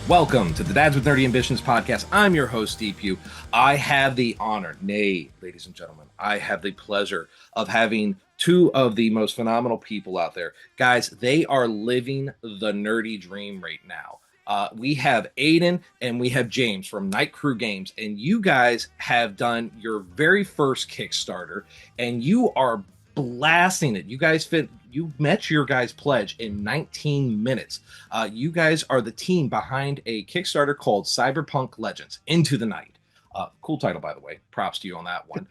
Welcome to the Dads with Nerdy Ambitions podcast. I'm your host, Steve Pugh. I have the honor, nay, ladies and gentlemen, I have the pleasure of having two of the most phenomenal people out there. Guys, they are living the nerdy dream right now. We have Aiden and we have James from Night Crew Games, and you guys have done your very first Kickstarter, and you are blasting it. You met your guys' pledge in 19 minutes. You guys are the team behind a Kickstarter called Cyberpunk Legends, Into the Night. Cool title, by the way. Props to you on that one.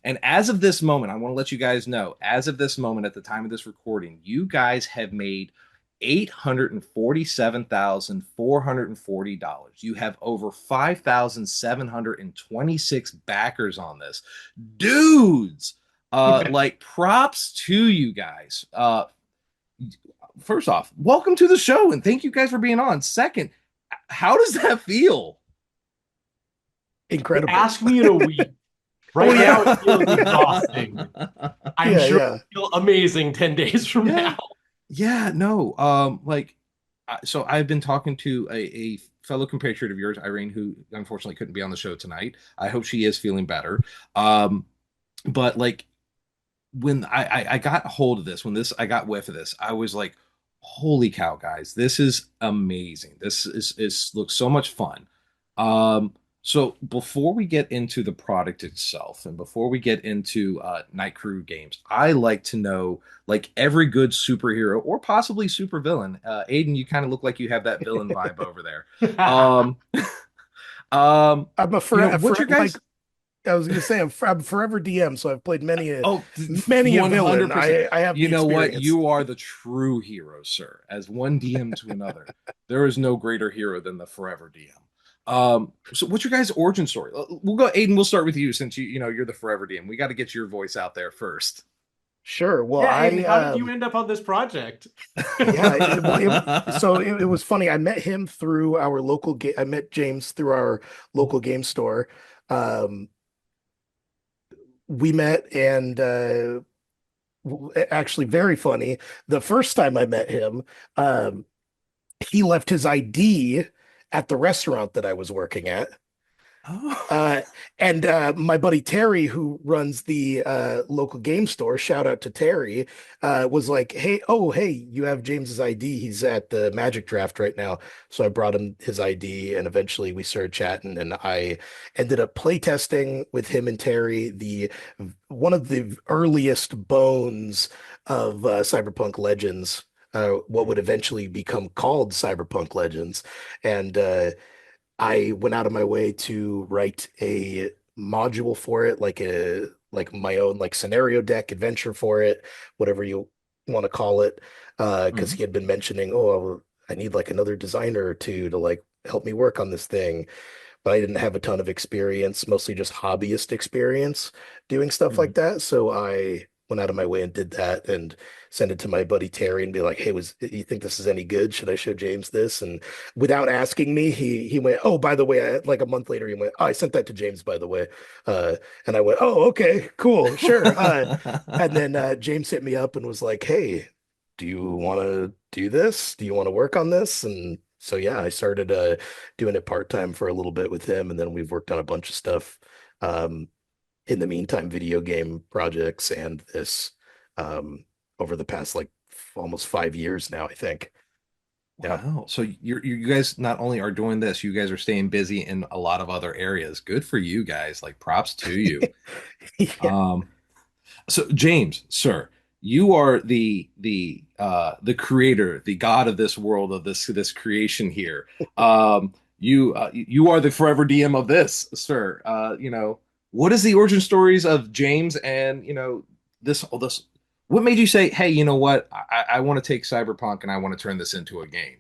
And as of this moment, I want to let you guys know, as of this moment, at the time of this recording, you guys have made $847,440. You have over 5,726 backers on this. Dudes! Like, props to you guys. First off, welcome to the show, and thank you guys for being on. Second, how does that feel? Incredible. Ask me in a week. Right now, it feels exhausting. I'm sure it'll feel amazing 10 days from now. Yeah, no. So I've been talking to a fellow compatriot of yours, Irene, who unfortunately couldn't be on the show tonight. I hope she is feeling better. But like, when I got a hold of this, I got whiff of this, I was like, holy cow, guys, this is amazing. This is looks so much fun. So before we get into the product itself and before we get into Night Crew Games, I like to know, like every good superhero or possibly supervillain, Aiden, you kind of look like you have that villain vibe over there. I'm a what's your guys? I was going to say I'm forever DM, so I've played many a 100%. villain. I have. You know what? You are the true hero, sir. As one DM to another, there is no greater hero than the forever DM. So what's your guys' origin story? We'll go, Aiden. We'll start with you since you're the forever DM. We got to get your voice out there first. Sure. Well, yeah, how did you end up on this project? It was funny. I met him through our local game. I met James through our local game store. We met, and actually, very funny. The first time I met him, he left his ID at the restaurant that I was working at. Oh. And my buddy Terry, who runs the local game store, shout out to Terry, was like, hey, you have James's ID. He's at the Magic Draft right now. So I brought him his ID, and eventually we started chatting, and I ended up playtesting with him and Terry one of the earliest bones of Cyberpunk Legends, what would eventually become called Cyberpunk Legends. And I went out of my way to write a module for it, like my own like scenario deck adventure for it, whatever you want to call it. Because he had been mentioning, oh, I need like another designer or two to like help me work on this thing. But I didn't have a ton of experience, mostly just hobbyist experience doing stuff like that. So I went out of my way and did that and send it to my buddy Terry and be like, hey, you think this is any good? Should I show James this? And without asking me, he went, oh, by the way, like a month later, he went, oh, I sent that to James, by the way. And I went, oh, okay, cool, sure. And then James hit me up and was like, hey, do you want to do this? Do you want to work on this? And so, yeah, I started doing it part-time for a little bit with him. And then we've worked on a bunch of stuff. In the meantime, video game projects and this over the past like almost 5 years now, I think. Yeah. Wow. So you guys not only are doing this, you guys are staying busy in a lot of other areas. Good for you guys. Like, props to you. Yeah. So James, sir, you are the creator, the god of this world, of this creation here. You are the forever DM of this, sir. What is the origin stories of James and this? What made you say, hey, you know what? I want to take Cyberpunk and I want to turn this into a game?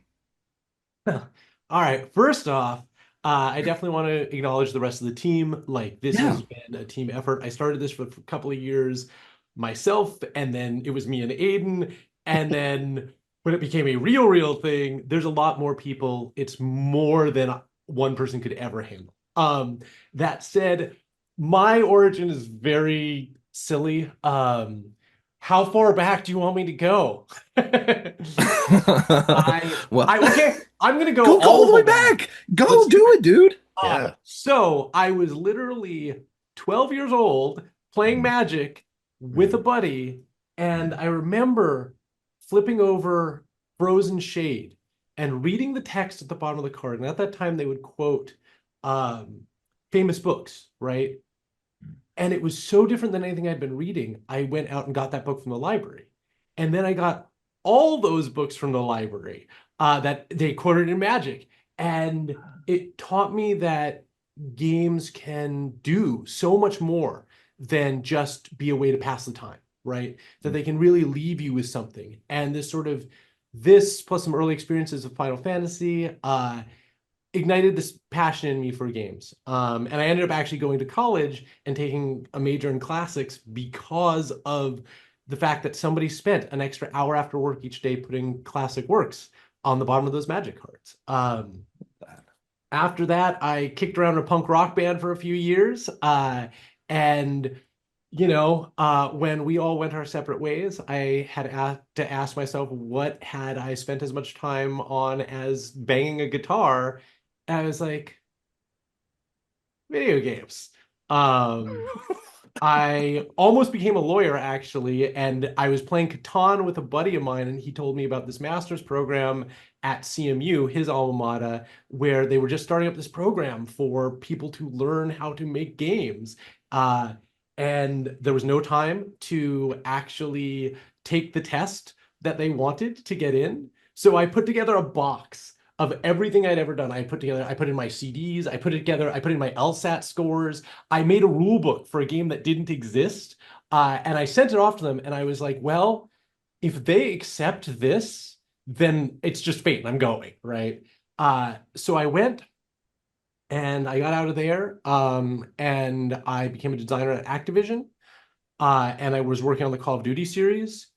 All right. First off, I definitely want to acknowledge the rest of the team. Like, this has been a team effort. I started this for a couple of years myself, and then it was me and Aiden. And then when it became a real thing, there's a lot more people. It's more than one person could ever handle. That said, my origin is very silly. how far back do you want me to go? Well, Okay, I'm gonna go go all all the way the way back. back. Go Let's do do it. it, dude. Yeah. So I was literally 12 years old playing Mhm, Magic with a mhm, buddy, and mhm. I remember flipping over Frozen Shade and reading the text at the bottom of the card. And at that time, they would quote um, famous books, right? And it was so different than anything I'd been reading. I went out and got that book from the library. And then I got all those books from the library that they quoted in Magic. And it taught me that games can do so much more than just be a way to pass the time, right? That they can really leave you with something. And this plus some early experiences of Final Fantasy, ignited this passion in me for games. And I ended up actually going to college and taking a major in classics because of the fact that somebody spent an extra hour after work each day putting classic works on the bottom of those Magic cards. After that, I kicked around a punk rock band for a few years. And when we all went our separate ways, I had to ask myself, what had I spent as much time on as banging a guitar? And I was like, video games. Um, I almost became a lawyer actually, and I was playing Catan with a buddy of mine, and he told me about this master's program at CMU, his alma mater, where they were just starting up this program for people to learn how to make games. Uh, and there was no time to actually take the test that they wanted to get in. So I put together a box of everything I'd ever done. I put in my CDs, I put in my LSAT scores. I made a rule book for a game that didn't exist, and I sent it off to them. And I was like, well, if they accept this, then it's just fate. I'm going, right? So I went and I got out of there, and I became a designer at Activision, and I was working on the Call of Duty series.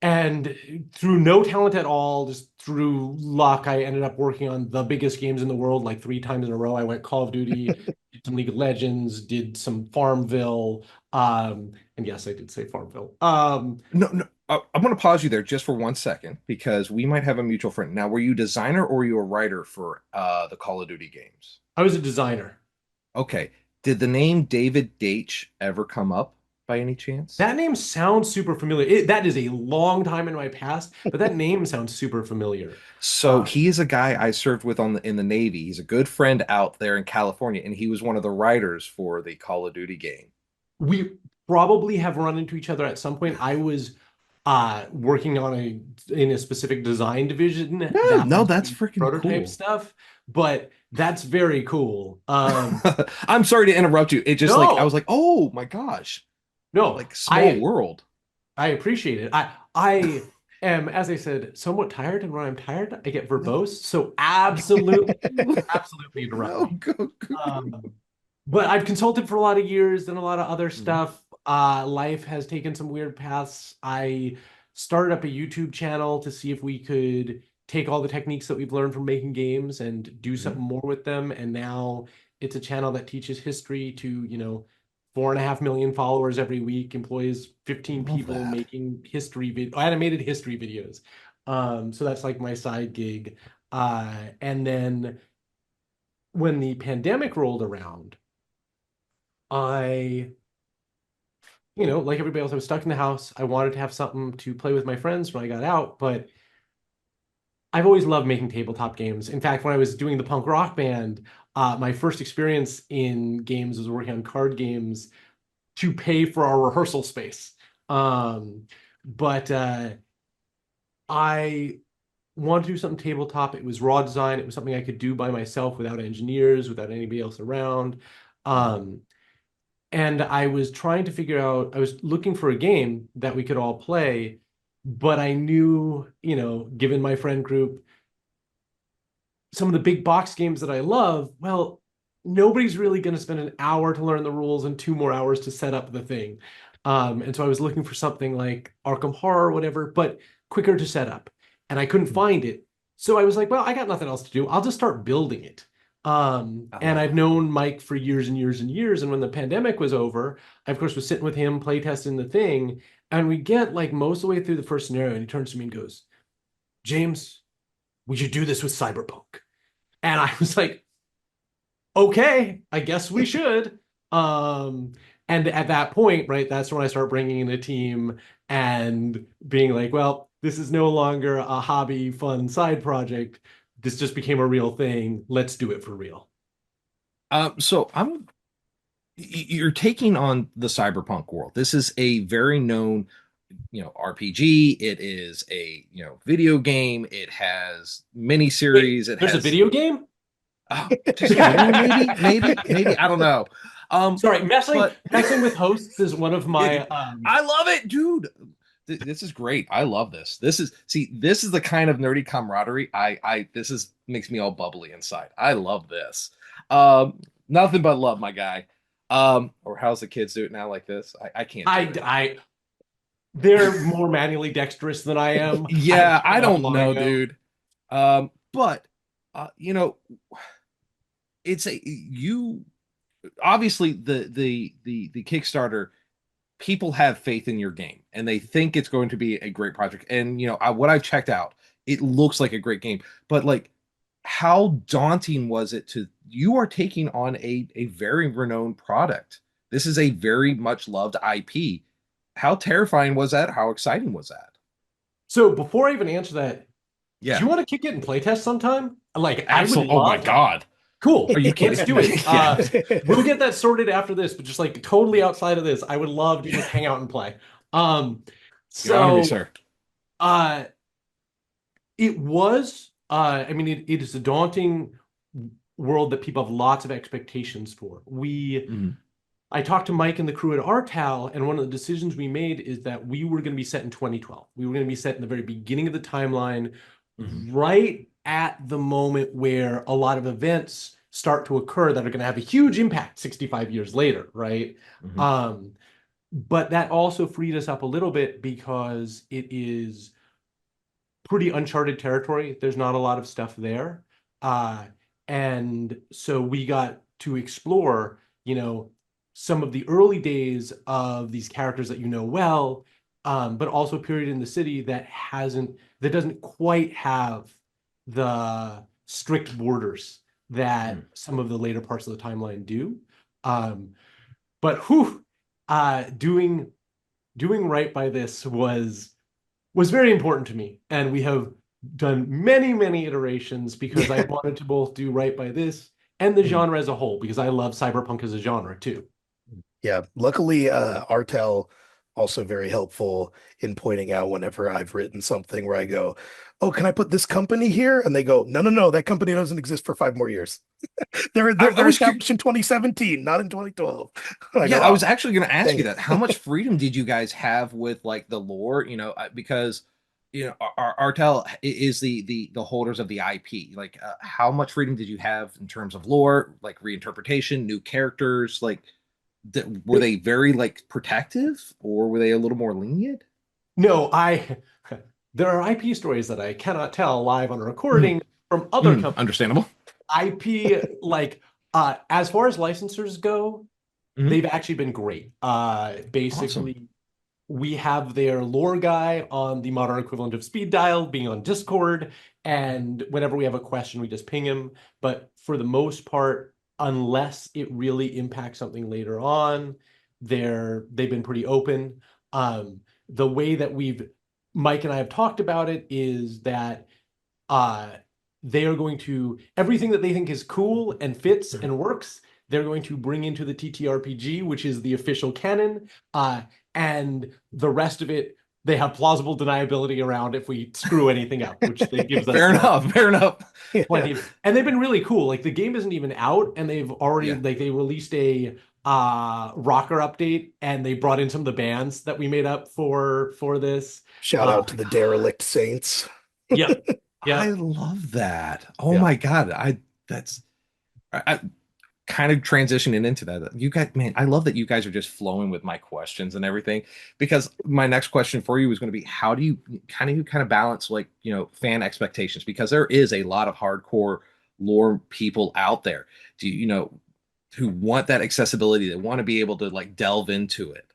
And through no talent at all, just through luck, I ended up working on the biggest games in the world like 3 times in a row. I went Call of Duty, did some League of Legends, did some Farmville. And yes, I did say Farmville. No, no. I'm going to pause you there just for 1 second because we might have a mutual friend. Now, were you a designer or were you a writer for the Call of Duty games? I was a designer. Okay. Did the name David Deitch ever come up by any chance? That name sounds super familiar. That is a long time in my past, but that name sounds super familiar. So Uh, he is a guy I served with in the Navy. He's a good friend out there in California, and he was one of the writers for the Call of Duty game. we probably have run into each other at some point. I was working on in a specific design division No, that no, was that's doing freaking prototype cool. stuff, but that's very cool. I'm sorry to interrupt you. It just like I was No, like, oh my gosh, no, like small world. I appreciate it. I am, as I said, somewhat tired, and when I'm tired, I get No, verbose. So absolutely, absolutely interrupt no, me. go. Um, but I've consulted for a lot of years, done a lot of other Mhm. stuff. Life has taken some weird paths. I started up a YouTube channel to see if we could take all the techniques that we've learned from making games and do Mhm. something more with them. And now it's a channel that teaches history to, 4.5 million followers every week, employs 15 Love people that. making animated history videos. So that's like my side gig. And then when the pandemic rolled around, I, like everybody else, I was stuck in the house. I wanted to have something to play with my friends when I got out, but I've always loved making tabletop games. In fact, when I was doing the punk rock band, my first experience in games was working on card games to pay for our rehearsal space. But I wanted to do something tabletop. It was raw design. It was something I could do by myself without engineers, without anybody else around. Um, and I was trying to figure out, I was looking for a game that we could all play, but I knew, given my friend group, some of the big box games that I love, well, nobody's really going to spend an hour to learn the rules and 2 more hours to set up the thing. And so I was looking for something like Arkham Horror or whatever, but quicker to set up. And I couldn't find it. So I was like, well, I got nothing else to do. I'll just start building it. I And love I've it. known Mike for years and years and years. And when the pandemic was over, I, of course, was sitting with him, playtesting the thing. And we get like most of the way through the first scenario, and he turns to me and goes, James, we should do this with Cyberpunk. And I was like, okay, I guess we should. Um, and at that point, right, that's when I start bringing in a team and being like, well, this is no longer a hobby, fun side project. This just became a real thing. Let's do it for real. So you're taking on the cyberpunk world. This is a very known, RPG. It is a, video game. It has Wait, miniseries. It there's a has video game? just a mini, maybe. I don't know. Sorry, messing But messing with hosts is one of my I love it, dude. This is great. I love this. This is the kind of nerdy camaraderie. This is makes me all bubbly inside. I love this. Nothing but love, my guy. Or how's the kids do it now like this? I can't do it. I they're more manually dexterous than I am. I Yeah, I give up don't know, Mario. dude. But you know, it's a you obviously the Kickstarter people have faith in your game and they think it's going to be a great project. And what I've checked out, it looks like a great game. But like, how daunting was it to you are taking on a very renowned product? This is a very much loved IP. How terrifying was that? How exciting was that? So before I even answer that, do Yeah, you want to kick it and playtest sometime? Like, I would absolutely. Oh my love that. God, are Cool. you Let's kidding? do it. Yeah, We'll get that sorted after this, but just like totally outside of this, I would love to just hang out and play. Um, you honor me, so sir. uh it was I mean it is a daunting world that people have lots of expectations for. Mhm, I talked to Mike and the crew at Artal, and one of the decisions we made is that we were going to be set in 2012. We were going to be set in the very beginning of the timeline, mhm, right at the moment where a lot of events start to occur that are going to have a huge impact 65 years later, right? mhm. Um, but that also freed us up a little bit because it is pretty uncharted territory. There's not a lot of stuff there. Uh, and so we got to explore, some of the early days of these characters that you know well, but also a period in the city that doesn't quite have the strict borders that Mhm. some of the later parts of the timeline do. Um, but whew, doing right by this was very important to me. And we have done many, many iterations because I wanted to both do right by this and the Mhm. genre as a whole, because I love cyberpunk as a genre too. Yeah, luckily, Artel also very helpful in pointing out whenever I've written something where I go, "Oh, can I put this company here?" And they go, "No, no, no, that company doesn't exist for 5 more years. They're I, they're I they're was established in 2017, not in 2012." I Yeah, go, I was "Oh, actually going to ask dang you it." that. How much freedom did you guys have with like the lore? Because Artel is the holders of the IP. Like, how much freedom did you have in terms of lore, like reinterpretation, new characters? Like, were they very like protective, or were they a little more lenient? No, there are IP stories that I cannot tell live on a Mhm, recording from other companies. understandable. IP, like, as far as licensors go, Mhm. they've actually been great. Awesome. Basically, we have their lore guy on the modern equivalent of speed dial being on Discord. And whenever we have a question, we just ping him. But for the most part, unless it really impacts something later on, they've been pretty open. The way that Mike and I have talked about it is that uh, they are going to everything that they think is cool and fits Mhm. and works. They're going to bring into the TTRPG, which is the official canon, and the rest of it they have plausible deniability around if we screw anything up, which they gives us Fair enough. Fair enough. plenty of. And they've been really cool. Like the game isn't even out, and they've already Yeah. like they released a rocker update, and they brought in some of the bands that we made up for this. Shout Uh, out to the derelict saints. yep, I yep. love that. Oh Yeah. my God. That's I kind of transitioning into that. You guys, man, I love that you guys are just flowing with my questions and everything. Because my next question for you is going to be, how do you kind of balance like fan expectations? Because there is a lot of hardcore lore people out there. Do who want that accessibility? They want to be able to like delve into it.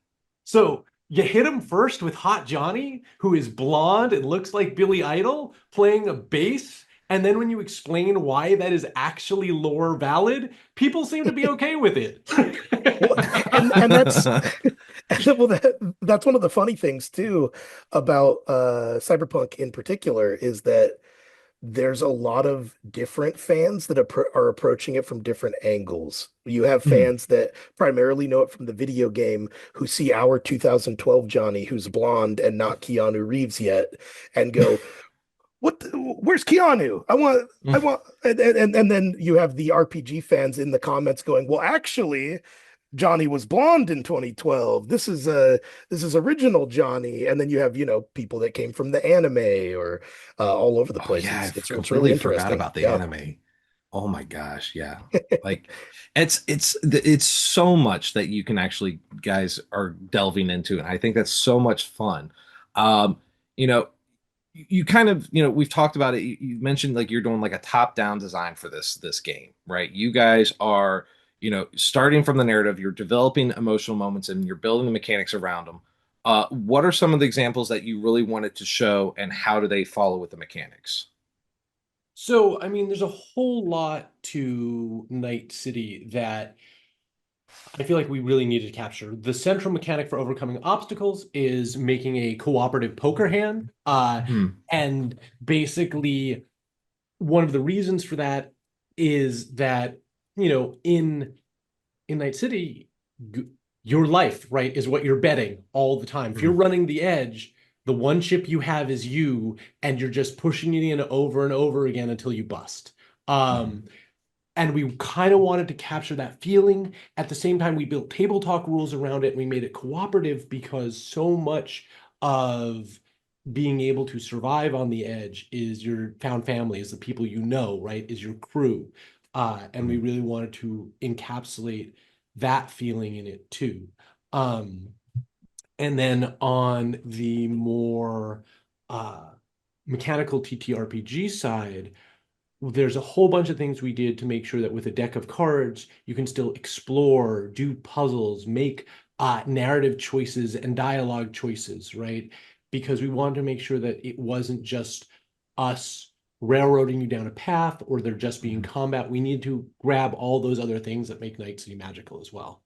So you hit him first with Hot Johnny, who is blonde and looks like Billy Idol playing a bass. And then when you explain why that is actually lore valid, people seem to be okay with it. Well, and that's well, that's one of the funny things too about Cyberpunk in particular is that there's a lot of different fans that are approaching it from different angles. You have Mhm. fans that primarily know it from the video game who see our 2012 Johnny, who's blonde and not Keanu Reeves yet, and go, where's Keanu? I want, and then you have the RPG fans in the comments going, well, actually, Johnny was blonde in 2012. This is original Johnny. And then you have, people that came from the anime or all over the Oh place. yeah, It's really completely forgot interesting. about the Yeah. anime. Oh my gosh, yeah. Like it's so much that you can actually guys are delving into, and I think that's so much fun. Um, you know, you kind of, we've talked about it. You mentioned like you're doing like a top-down design for this game, right? You guys are, starting from the narrative, you're developing emotional moments and you're building the mechanics around them. What are some of the examples that you really wanted to show, and how do they follow with the mechanics? So, I mean, there's a whole lot to Night City that I feel like we really needed to capture. The central mechanic for overcoming obstacles is making a cooperative poker hand. Hmm. And basically, one of the reasons for that is that, in Night City, your life, right, is what you're betting all the time. If you're Hmm. running the edge, the one chip you have is you, and you're just pushing it in over and over again until you bust. Hmm. Um, and we kind of wanted to capture that feeling. At the same time, we built table talk rules around it, and we made it cooperative because so much of being able to survive on the edge is your found family, is the people you know, right? Is your crew. And we Hmm. really wanted to encapsulate that feeling in it too. Um, and then on the more uh, mechanical TTRPG side, there's a whole bunch of things we did to make sure that with a deck of cards, you can still explore, do puzzles, make narrative choices and dialogue choices, right? Because we wanted to make sure that it wasn't just us railroading you down a path or there just being Hmm. combat. We need to grab all those other things that make Night City magical as well.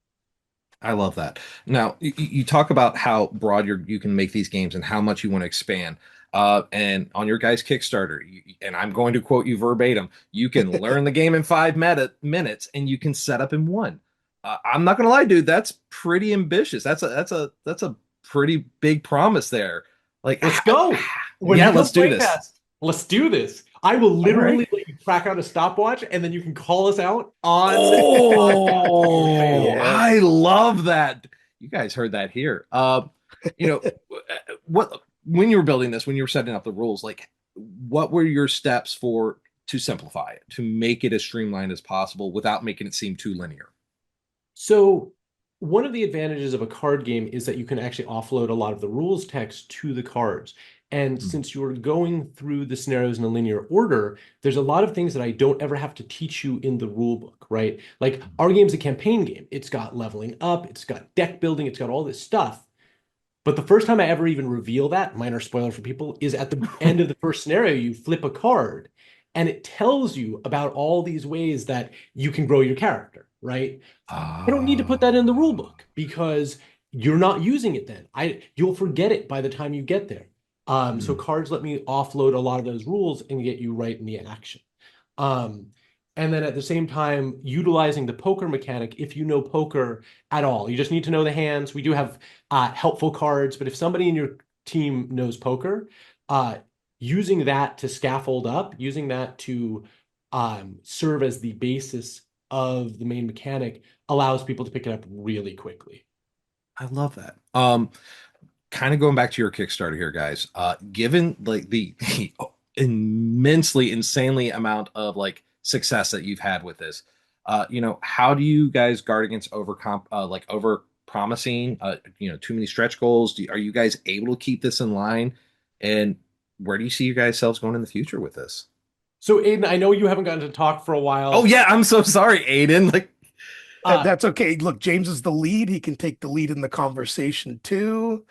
I love that. Now, you talk about how broad you can make these games and how much you want to expand. And on your guys' Kickstarter, and I'm going to quote you verbatim, you can learn the game in 5 minutes and you can set up in one. I'm not gonna lie, dude, that's pretty ambitious. That's a pretty big promise there. Like, Let's go. When yeah, you come let's do play this. test, let's do this. I will All right. literally let you crack out a stopwatch and then you can call us out on podcast if you Oh, fail. Yeah. I love that. You guys heard that here. You know, what when you were building this, when you were setting up the rules, like what were your steps for to simplify it, to make it as streamlined as possible without making it seem too linear? So, one of the advantages of a card game is that you can actually offload a lot of the rules text to the cards. And Mhm. since you're going through the scenarios in a linear order, there's a lot of things that I don't ever have to teach you in the rule book, right? Like our game's a campaign game. It's got leveling up, it's got deck building, it's got all this stuff. But the first time I ever even reveal that, minor spoiler for people, is at the end of the first scenario, you flip a card and it tells you about all these ways that you can grow your character, right? I don't need to put that in the rule Ah. book because you're not using it then. You'll forget it by the time you get there. So Mm. cards let me offload a lot of those rules and get you right in the action. Um, and then at the same time, utilizing the poker mechanic if you know poker at all. You just need to know the hands. We do have helpful cards, but if somebody in your team knows poker, uh, using that to scaffold up, using that to serve as the basis of the main mechanic allows people to pick it up really quickly. I love that. Kind of going back to your Kickstarter here, guys. Given like the immensely, insanely amount of like success that you've had with this, how do you guys guard against over promising, too many stretch goals? Are you guys able to keep this in line? And where do you see you guys selves going in the future with this? So, Aiden, I know you haven't gotten to talk for a Oh while. yeah, I'm so sorry, Aiden. Like, Uh, That's okay. Look, James is the lead. He can take the lead in the conversation too.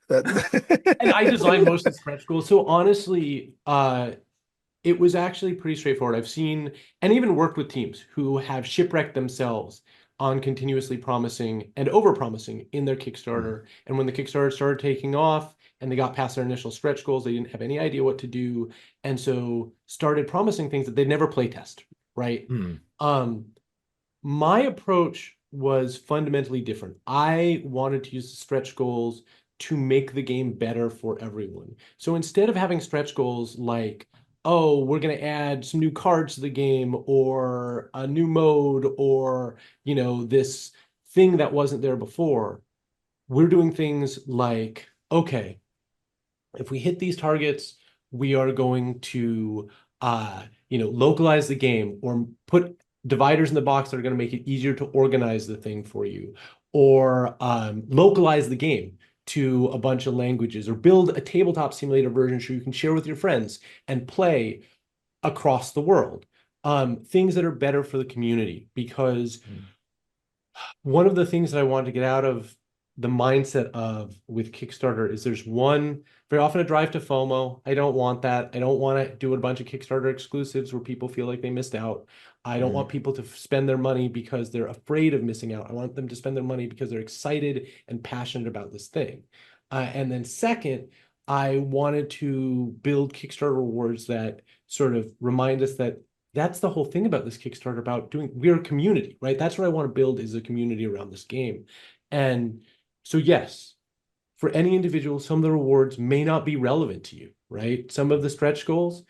and I designed That most of the stretch goals. So honestly, it was actually pretty straightforward. I've seen and even worked with teams who have shipwrecked themselves on continuously promising and over-promising in their Mm, Kickstarter. And when the Kickstarter started taking off and they got past their initial stretch goals, they didn't have any idea what to do. And so started promising things that they'd never play test, right? mm, Um, my approach was fundamentally different. I wanted to use the stretch goals to make the game better for everyone. So instead of having stretch goals like, oh, we're going to add some new cards to the game or a new mode or, this thing that wasn't there before, we're doing things like, okay, if we hit these targets, we are going to localize the game or put dividers in the box that are going to make it easier to organize the thing for you, or localize the game to a bunch of languages, or build a tabletop simulator version so you can share with your friends and play across the world. Things that are better for the community, because mm. one of the things that I wanted to get out of the mindset of with Kickstarter is there's one very often a drive to FOMO. I don't want that. I don't want to do a bunch of Kickstarter exclusives where people feel like they missed out. I don't Mm. want people to spend their money because they're afraid of missing out. I want them to spend their money because they're excited and passionate about this thing. And then second, I wanted to build Kickstarter rewards that sort of remind us that that's the whole thing about this Kickstarter, about doing, we're a community, right? That's what I want to build, is a community around this game. And so yes, for any individual, some of the rewards may not be relevant to you, right? Some of the stretch goals,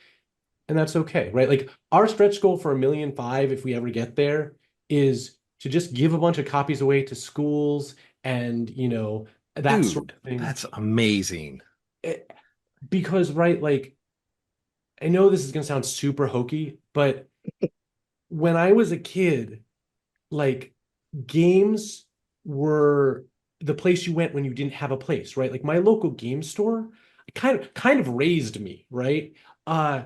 and that's okay, right? Like our stretch goal for 1,000,005, if we ever get there, is to just give a bunch of copies away to schools and that sort Dude, of thing. that's amazing. Eh, because right, like I know this is gonna sound super hokey, but when I was a kid, like games were the place you went when you didn't have a place, right? Like my local game store kind of raised me, right? Uh,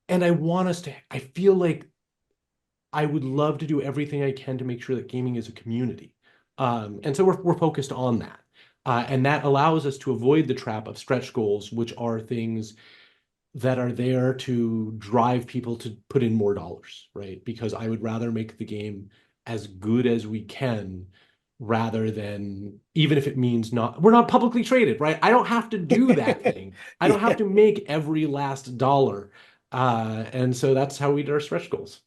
and I feel like I would love to do everything I can to make sure that gaming is a community. And so we're focused on that. And that allows us to avoid the trap of stretch goals, which are things that are there to drive people to put in more dollars, right? Because I would rather make the game as good as we can rather than, even if it means we're not publicly traded, right? I don't have to do that thing. I don't have Yeah. to make every last dollar. And so that's how we did our stretch goals.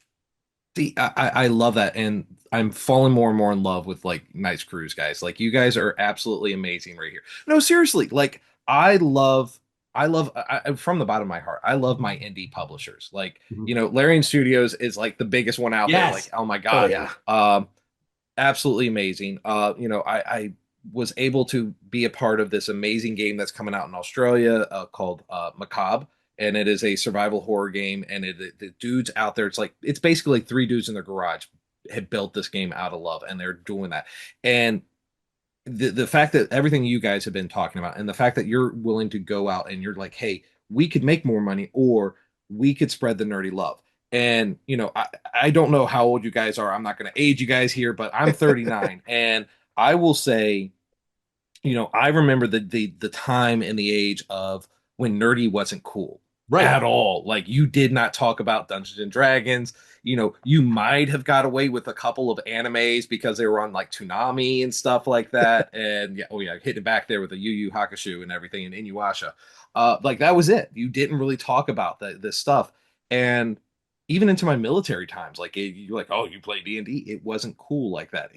See, I love that, and I'm falling more and more in love with like Nice Cruise guys. Like you guys are absolutely amazing right here. No, seriously, like from the bottom of my heart, I love my indie publishers. Like Mhm. Larian Studios is like the biggest one out there. Like Yes. oh my Oh god, yeah. absolutely amazing. I was able to be a part of this amazing game that's coming out in Australia called Macabre, and it is a survival horror game. And the dudes out there, it's basically like three dudes in their garage had built this game out of love, and they're doing that. And the fact that everything you guys have been talking about, and the fact that you're willing to go out and you're like, hey, we could make more money, or we could spread the nerdy love. And I don't know how old you guys are. I'm not going to age you guys here, but I'm 39, and I will say, I remember the time and the age of when nerdy wasn't cool Right. at all. Like you did not talk about Dungeons and Dragons. You might have got away with a couple of animes because they were on like Toonami and stuff like that. And yeah, oh yeah, hitting back there with the Yu Yu Hakusho and everything and Inuyasha. Like that was it. You didn't really talk about this stuff. And even into my military times, like you're like, oh, you play D&D. It wasn't cool like that.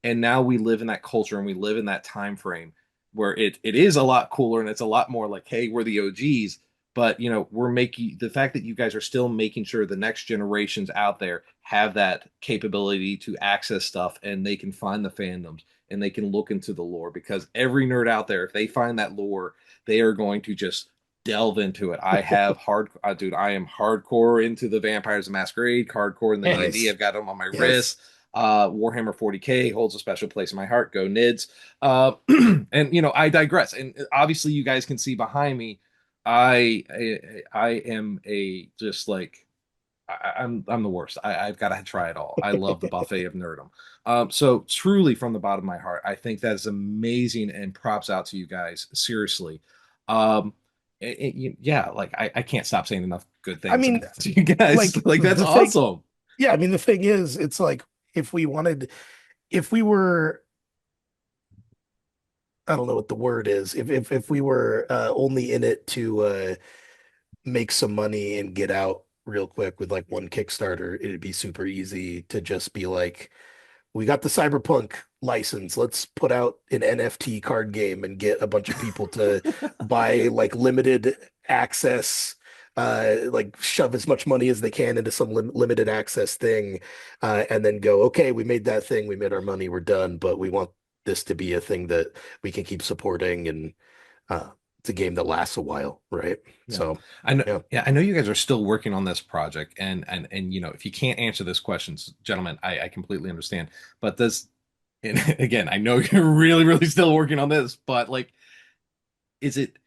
And now we live in that culture and we live in that time frame where it is a lot cooler and it's a lot more like, hey, we're the OGs. But we're making the fact that you guys are still making sure the next generations out there have that capability to access stuff, and they can find the fandoms and they can look into the lore, because every nerd out there, if they find that lore, they are going to just delve into it. I have dude, I am hardcore into the Vampires of Masquerade, hardcore in the D&D. Nice. I've got them on my Yes. wrist. Warhammer 40K holds a special place in my heart. Go Nids. And I digress. And obviously, you guys can see behind me, I am a just like I'm the worst. I've got to try it all. I love the buffet of nerdom. So truly, from the bottom of my heart, I think that is amazing, and props out to you guys. Seriously, um, yeah, like I can't stop saying enough good I things mean, about you guys. like Like that's the thing, awesome. yeah, I mean, the thing is, it's like if we wanted, if we were, I don't know what the word is, if we were only in it to make some money and get out real quick with like one Kickstarter, it'd be super easy to just be like, we got the Cyberpunk license. Let's put out an NFT card game and get a bunch of people to buy like limited access, like shove as much money as they can into some limited access thing, and then go, okay, we made that thing, we made our money, we're done, but we want this to be a thing that we can keep supporting and uh, it's a game that lasts a while, right? Yeah. So, I know, yeah. yeah, I know you guys are still working on this project, and if you can't answer this questions, gentlemen, I completely understand. But does, and again, I know you're really, really still working on this, but like, is it,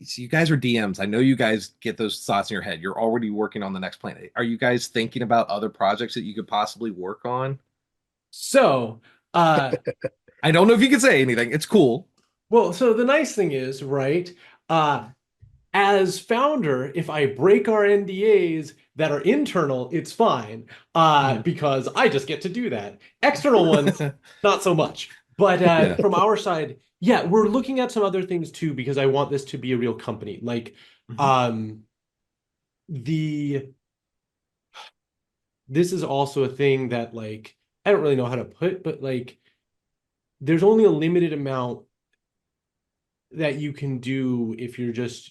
so you guys are DMs. I know you guys get those thoughts in your head. You're already working on the next plan. Are you guys thinking about other projects that you could possibly work on? So, uh, I don't know if you can say anything. It's cool. well, so the nice thing is, right? Uh, as founder, if I break our NDAs that are internal, it's fine, Mhm. because I just get to do that. External ones, not so much. But Yeah. from our side, yeah, we're looking at some other things too because I want this to be a real company. Like, Mhm. um, the this is also a thing that like I don't really know how to put, but like there's only a limited amount that you can do if you're just,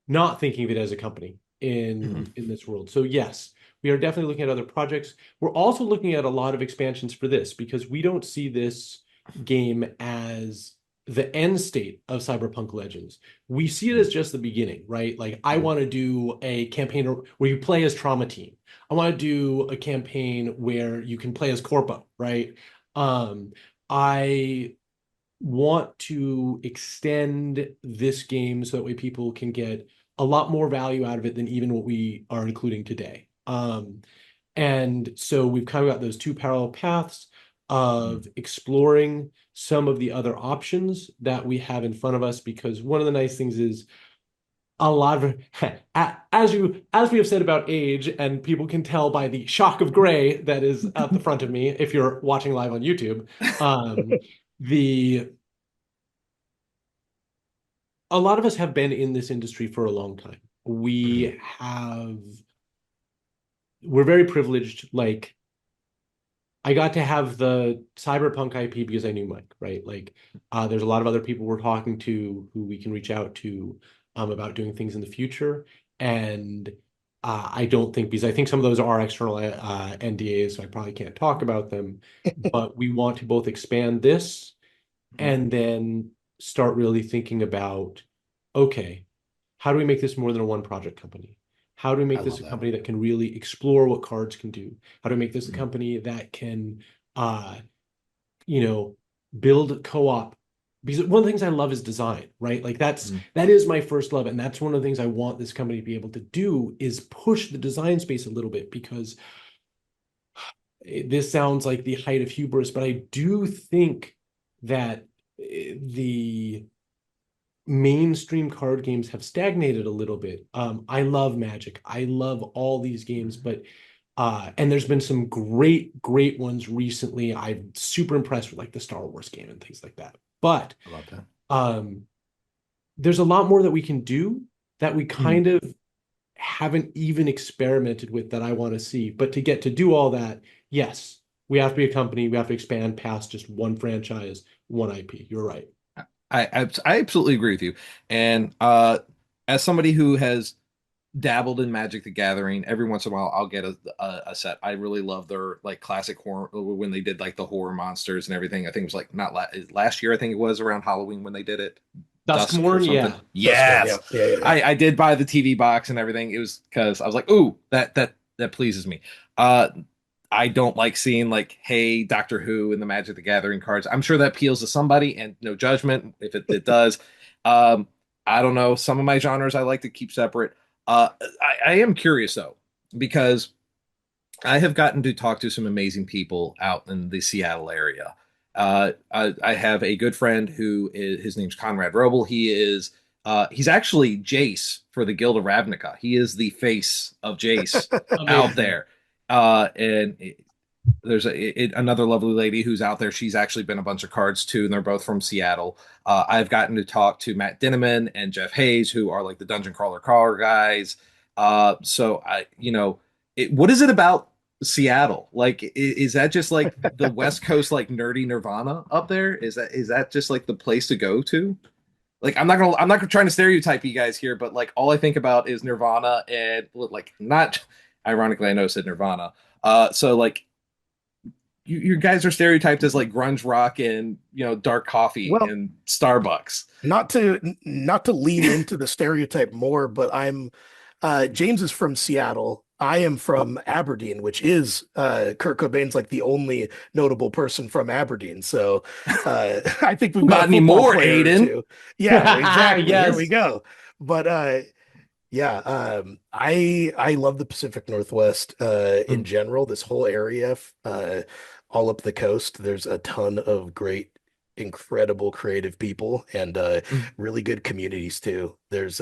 not thinking of it as a company Mhm. in this world. So yes, we are definitely looking at other projects. We're also looking at a lot of expansions for this because we don't see this game as the end state of Cyberpunk Legends. We see it as just the beginning, right? Like I Mhm. want to do a campaign where you play as Trauma Team. I want to do a campaign where you can play as Corpo, right? I want to extend this game so that way people can get a lot more value out of it than even what we are including today. And so we've kind of got those two parallel paths Mhm. of exploring some of the other options that we have in front of us because one of the nice things is a lot of as we have said about age and people can tell by the shock of gray that is at the front of me if you're watching live on YouTube, the a lot of us have been in this industry for a long time. Mhm. We're very privileged. Like, I got to have the Cyberpunk IP because I knew Mike, right? Like, there's a lot of other people we're talking to who we can reach out to about doing things in the future. And I don't think, because I think some of those are external NDAs, so I probably can't talk about them. But we want to both expand this Mhm. and then start really thinking about, okay, how do we make this more than a one project company? How do we I make this love a that. company that can really explore what cards can do? How do we make this a Mhm. company that can, uh, you know, build co-op? Because one of the things I love is design, right? Like Mhm. that is my first love, and that's one of the things I want this company to be able to do is push the design space a little bit because this sounds like the height of hubris, but I do think that the mainstream card games have stagnated a little bit. I love Magic. I love all these games, but and there's been some great, great ones recently. I'm super impressed with like the Star Wars game and things like that. But I love that. um, there's a lot more that we can do that we Mhm. kind of haven't even experimented with that I want to see. But to get to do all that, yes, we have to be a company. We have to expand past just one franchise, one IP. You're right. I absolutely agree with you. And as somebody who has dabbled in Magic the Gathering, every once in a while I'll get a set. I really love their like classic horror when they did like the horror monsters and everything. I think it was like not last year. I think it was around Halloween when they did it. Dusk or Duskmorn, something. yeah. Duskborn, yeah, Yes, yeah, yeah, yeah. I did buy the TV box and everything. It was because I was like, ooh, that pleases me. Uh, I don't like seeing like, hey, Doctor Who and the Magic the Gathering cards. I'm sure that appeals to somebody, and no judgment if it does. Um, I don't know. Some of my genres I like to keep separate. I am curious though. because I have gotten to talk to some amazing people out in the Seattle area. I have a good friend who is, his name's Conrad Roble. He's actually Jace for the Guild of Ravnica. He is the face of Jace out Amazing. there. And there's another lovely lady who's out there. She's actually been a bunch of cards too, and they're both from Seattle. I've gotten to talk to Matt Dinneman and Jeff Hayes, who are like the dungeon crawler guys. So what is it about Seattle? Like, is that just like the West Coast, like nerdy Nirvana up there? Is that just like the place to go to? Like, I'm not trying to stereotype you guys here, but like all I think about is Nirvana and like not ironically, I know I said Nirvana. So like you guys are stereotyped as like grunge rock and dark coffee Well, and Starbucks. not to lean into the stereotype more, but I'm James is from Seattle. I am from Aberdeen, which is Kurt Cobain's like the only notable person from Aberdeen. So I think we've got a Not football anymore, player or Aiden. two. Yeah, exactly. Here we Yes. go. But yeah, I love the Pacific Northwest in Mm. general. This whole area, all up the coast. There's a ton of great, incredible, creative people and really good communities too. There's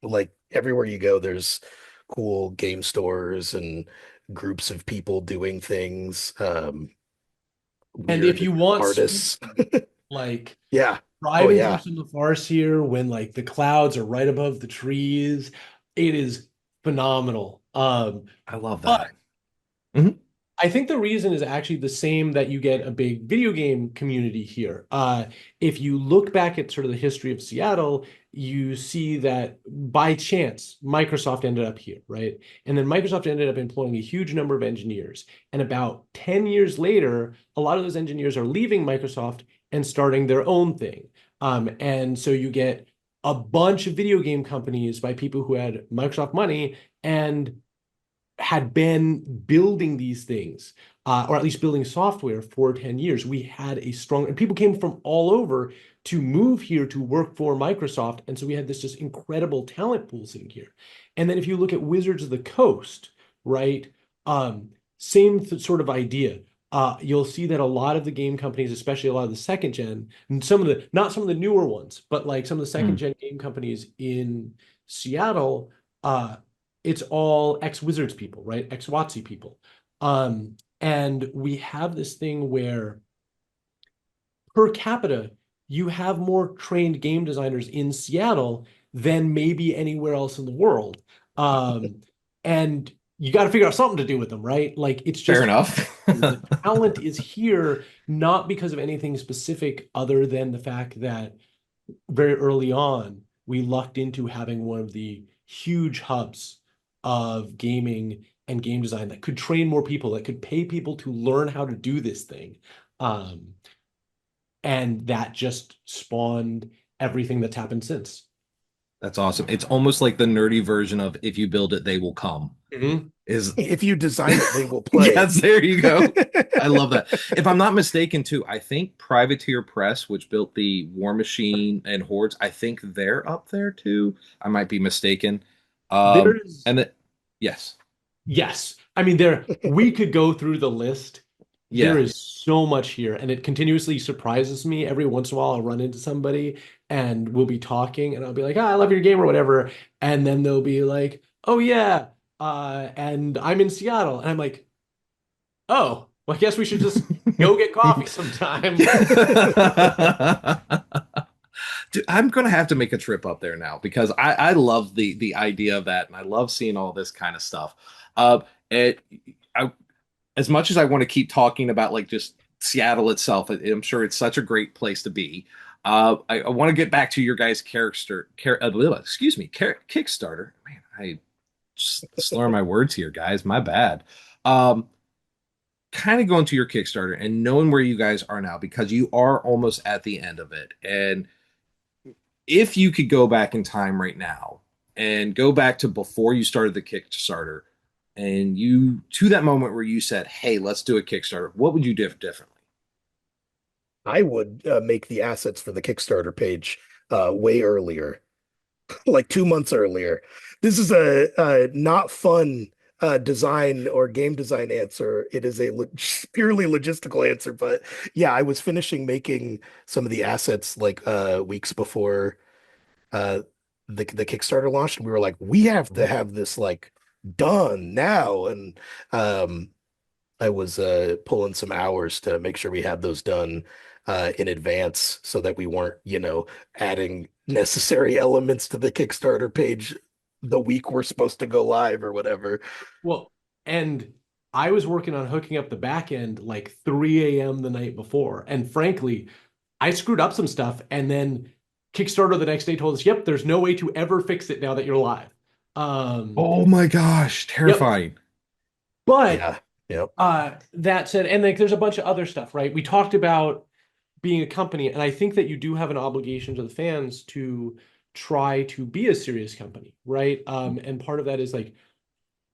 like everywhere you go, there's cool game stores and groups of people doing things. And if Weird you want sweet, artists. like Yeah. Oh driving through yeah. some of the forests here when like the clouds are right above the trees, it is phenomenal. I love that. But Mhm. I think the reason is actually the same that you get a big video game community here. If you look back at sort of the history of Seattle, you see that by chance, Microsoft ended up here, right? And then Microsoft ended up employing a huge number of engineers. And about 10 years later, a lot of those engineers are leaving Microsoft and starting their own thing. And so you get a bunch of video game companies by people who had Microsoft money and had been building these things, or at least building software for 10 years. We had a strong, and people came from all over to move here to work for Microsoft. And so we had this just incredible talent pool sitting here. And then if you look at Wizards of the Coast, right? Same sort of idea. You'll see that a lot of the game companies, especially a lot of the second gen, and not some of the newer ones, but like some of the second Mm. gen game companies in Seattle, it's all ex-Wizards people, right? Ex-WotC people. And we have this thing where per capita, you have more trained game designers in Seattle than maybe anywhere else in the world. Um, and you got to figure out something to do with them, right? Like it's Fair just enough. the talent is here, not because of anything specific other than the fact that very early on, we lucked into having one of the huge hubs of gaming and game design that could train more people, that could pay people to learn how to do this thing. Um, and that just spawned everything that's happened since. That's awesome. It's almost like the nerdy version of if you build it, they will come. Mhm. Is If you design it, they will play. yes, there you go. I love that. If I'm not mistaken, too, I think Privateer Press, which built the War Machine and Hordes, I think they're up there too. I might be mistaken. There's And yes, Yes. I mean, we could go through the list. There yeah. is so much here, and it continuously surprises me. Every once in a while, I'll run into somebody and we'll be talking, and I'll be like, I love your game or whatever. And then they'll be like, oh, yeah. And I'm in Seattle. And I'm like, oh, well, I guess we should just go get coffee sometime. Dude, I'm gonna have to make a trip up there now because I love the idea of that and I love seeing all this kind of stuff. It I as much as I want to keep talking about like just Seattle itself, I'm sure it's such a great place to be. I want to get back to your guys' Kickstarter. Man, I slur my words here, guys. My bad. Um, Kind of going to your Kickstarter and knowing where you guys are now because you are almost at the end of it. And if you could go back in time right now and go back to before you started the Kickstarter and you to that moment where you said, "Hey, let's do a Kickstarter," what would you do differently? I would make the assets for the Kickstarter page way earlier, like 2 months earlier. This is a not fun design or game design answer. It is a purely logistical answer. But yeah, I was finishing making some of the assets like weeks before uh the Kickstarter launched, and we were like, we have to have this like done now. And um I was pulling some hours to make sure we had those done in advance so that we weren't, adding necessary elements to the Kickstarter page the week we're supposed to go live or whatever. Well, and I was working on hooking up the back end like 3 a.m. the night before. And frankly, I screwed up some stuff. And then Kickstarter the next day told us, yep, there's no way to ever fix it now that you're live. Oh my gosh, Yep. terrifying. But Yeah. Yep. that said, and like there's a bunch of other stuff, right? We talked about being a company, and I think that you do have an obligation to the fans to try to be a serious company, right? And part of that is like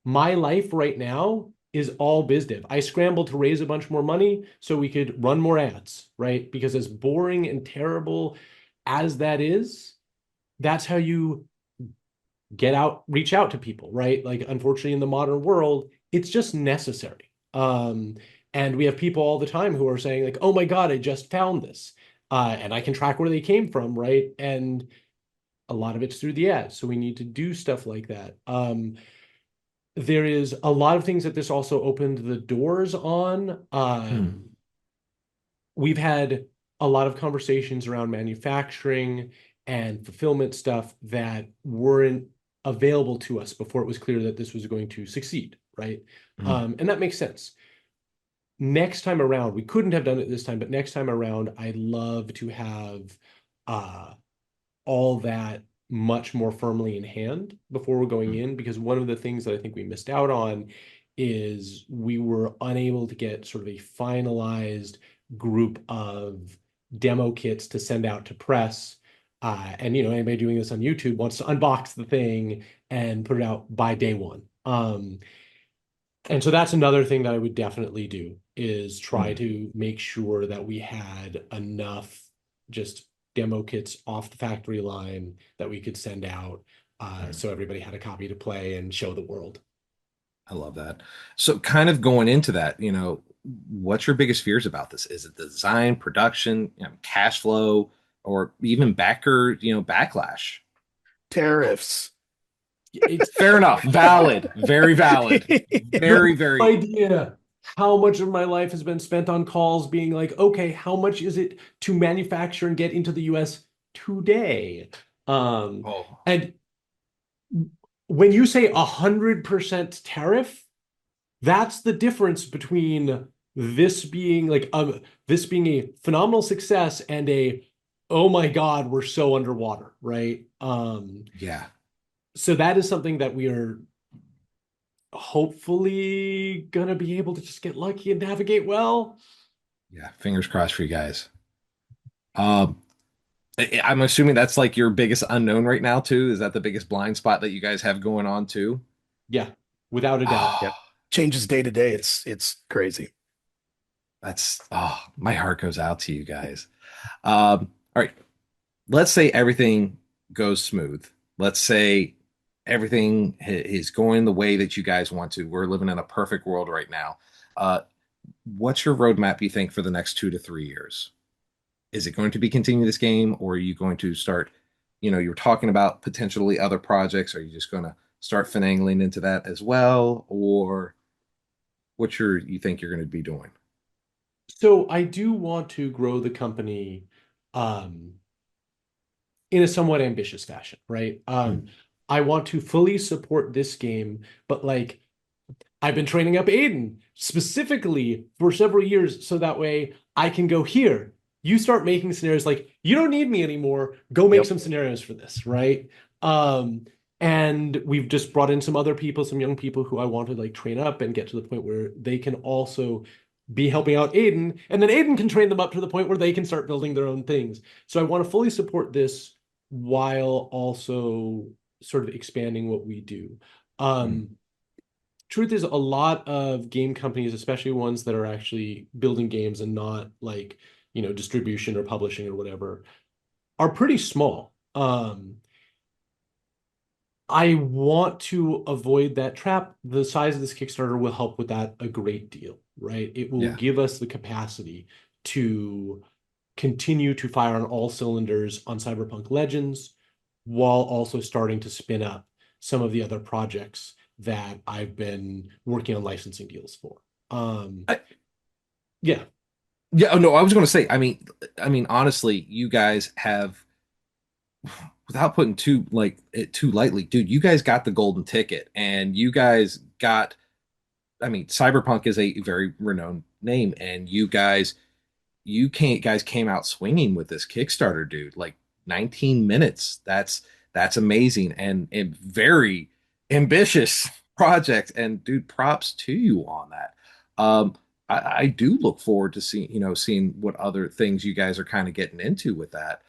my life right now is all biz dev. I scrambled to raise a bunch more money so we could run more ads, right? Because as boring and terrible as that is, that's how you reach out to people, right? Like, unfortunately, in the modern world, it's just necessary. And we have people all the time who are saying, like, oh my God, I just found this. And I can track where they came from, right? And a lot of it's through the ads. So we need to do stuff like that. There is a lot of things that this also opened the doors on. We've had a lot of conversations around manufacturing and fulfillment stuff that weren't available to us before it was clear that this was going to succeed, right? And that makes sense. Next time around, we couldn't have done it this time, but next time around, I'd love to have uh, all that much more firmly in hand before we're going in, because one of the things that I think we missed out on is we were unable to get sort of a finalized group of demo kits to send out to press. And anybody doing this on YouTube wants to unbox the thing and put it out by day one. And so that's another thing that I would definitely do, is try to make sure that we had enough just demo kits off the factory line that we could send out, so everybody had a copy to play and show the world. I love that. So, kind of going into that, what's your biggest fears about this? Is it design, production, cash flow, or even backlash? Tariffs. It's Fair enough. Valid. Very valid. Very, no very. idea how much of my life has been spent on calls being like, okay, how much is it to manufacture and get into the US today? Oh, And when you say 100% tariff, that's the difference between this being a phenomenal success and a, oh my God, we're so underwater, right? yeah. So that is something that we are hopefully gonna be able to just get lucky and navigate well. Yeah. Fingers crossed for you guys. Um, I'm assuming that's like your biggest unknown right now, too. Is that the biggest blind spot that you guys have going on, too? Yeah, without a doubt. Yep. Changes day to day. It's crazy. My heart goes out to you guys. All right. Let's say everything goes smooth. Let's say everything is going the way that you guys want to. We're living in a perfect world right now. Uh, what's your roadmap, you think, for the next 2 to 3 years? Is it going to be continuing this game, or are you going to start, you're talking about potentially other projects? Are you just going to start finagling into that as well? Or you think you're going to be doing? So I do want to grow the company um, in a somewhat ambitious fashion, right? Mm. I want to fully support this game, but like I've been training up Aiden specifically for several years so that way I can go here. You start making scenarios, like you don't need me anymore. Go make Yep. some scenarios for this, right? Um, and we've just brought in some other people, some young people who I want to like train up and get to the point where they can also be helping out Aiden, and then Aiden can train them up to the point where they can start building their own things. So I want to fully support this while also sort of expanding what we do. Mm. Truth is, a lot of game companies, especially ones that are actually building games and not like, distribution or publishing or whatever, are pretty small. I want to avoid that trap. The size of this Kickstarter will help with that a great deal, right? It will Yeah. give us the capacity to continue to fire on all cylinders on Cyberpunk Legends while also starting to spin up some of the other projects that I've been working on licensing deals for. I, Yeah. yeah. Oh, no, I was going to say, I mean, honestly, you guys have, without putting too like it too lightly, dude, you guys got the golden ticket, and you guys got. I mean, Cyberpunk is a very renowned name, and you can't guys came out swinging with this Kickstarter, dude. Like 19 minutes. That's amazing, and very ambitious project. And dude, props to you on that. I do look forward to seeing what other things you guys are kind of getting into with that.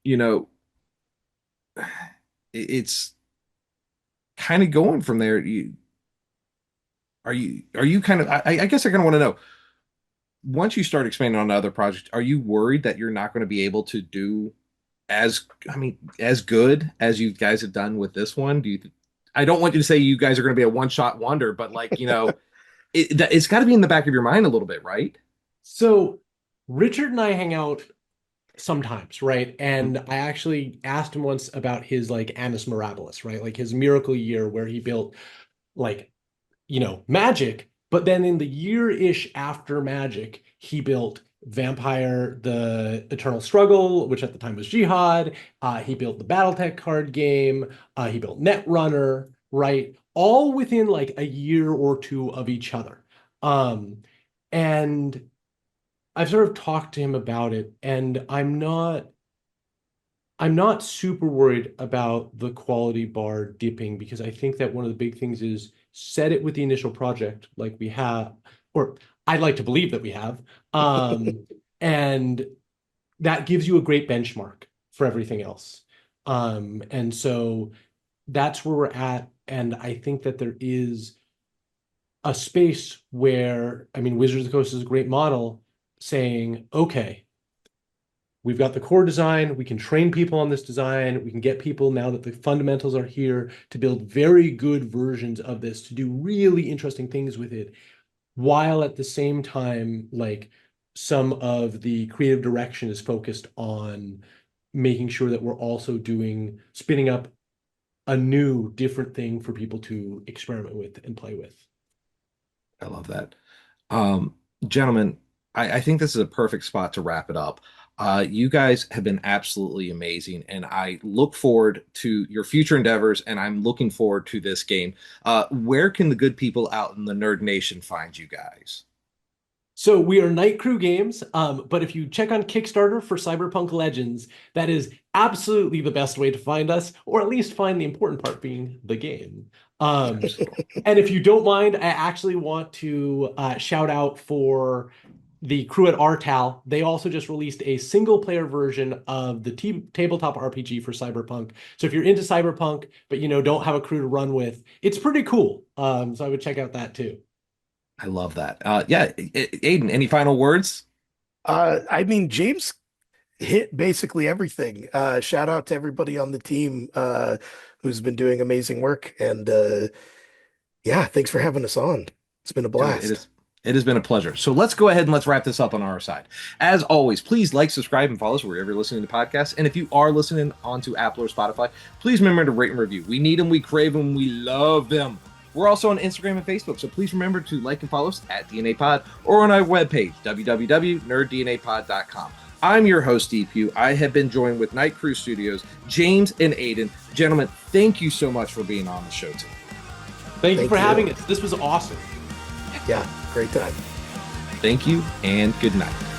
You know, it's kind of going from there. Are you kind of I guess I kind of want to know, once you start expanding on other projects, are you worried that you're not going to be able to do as good as you guys have done with this one? I don't want you to say you guys are going to be a one-shot wonder, but like, it's got to be in the back of your mind a little bit, right? So Richard and I hang out sometimes, right? And I actually asked him once about his like Annus Mirabilis, right? Like his miracle year where he built like, magic, but then in the year-ish after magic, he built Vampire, the Eternal Struggle, which at the time was Jihad. He built the Battletech card game. He built Netrunner, right? All within like a year or two of each other. And I've sort of talked to him about it, and I'm not super worried about the quality bar dipping, because I think that one of the big things is set it with the initial project like we have, or I'd like to believe that we have. And that gives you a great benchmark for everything else. And so that's where we're at. And I think that there is a space where, I mean, Wizards of the Coast is a great model, saying, okay, we've got the core design. We can train people on this design. We can get people, now that the fundamentals are here, to build very good versions of this, to do really interesting things with it, while at the same time, like, some of the creative direction is focused on making sure that we're also spinning up a new, different thing for people to experiment with and play with. I love that. Um, Gentlemen, I think this is a perfect spot to wrap it up. You guys have been absolutely amazing, and I look forward to your future endeavors, and I'm looking forward to this game. Where can the good people out in the Nerd Nation find you guys? So we are Night Crew Games, but if you check on Kickstarter for Cyberpunk Legends, that is absolutely the best way to find us, or at least find the important part being the game. And if you don't mind, I actually want to shout out for the crew at RTAL. They also just released a single-player version of the tabletop RPG for Cyberpunk. So if you're into Cyberpunk, but don't have a crew to run with, it's pretty cool. So I would check out that too. I love that. Yeah, Aiden, any final words? I mean, James hit basically everything. Shout out to everybody on the team who's been doing amazing work. And yeah, thanks for having us on. It's been a Dude, blast. it has been a pleasure. So let's go ahead and let's wrap this up on our side. As always, please like, subscribe, and follow us wherever you're listening to podcasts. And if you are listening onto Apple or Spotify, please remember to rate and review. We need them, we crave them, we love them. We're also on Instagram and Facebook, so please remember to like and follow us at DNA Pod or on our webpage, www.nerddnapod.com. I'm your host, DPU. I have been joined with Night Crew Studios, James and Aiden. Gentlemen, thank you so much for being on the show today. Thank you for having us. This was awesome. Yeah, great time. Thank you and good night.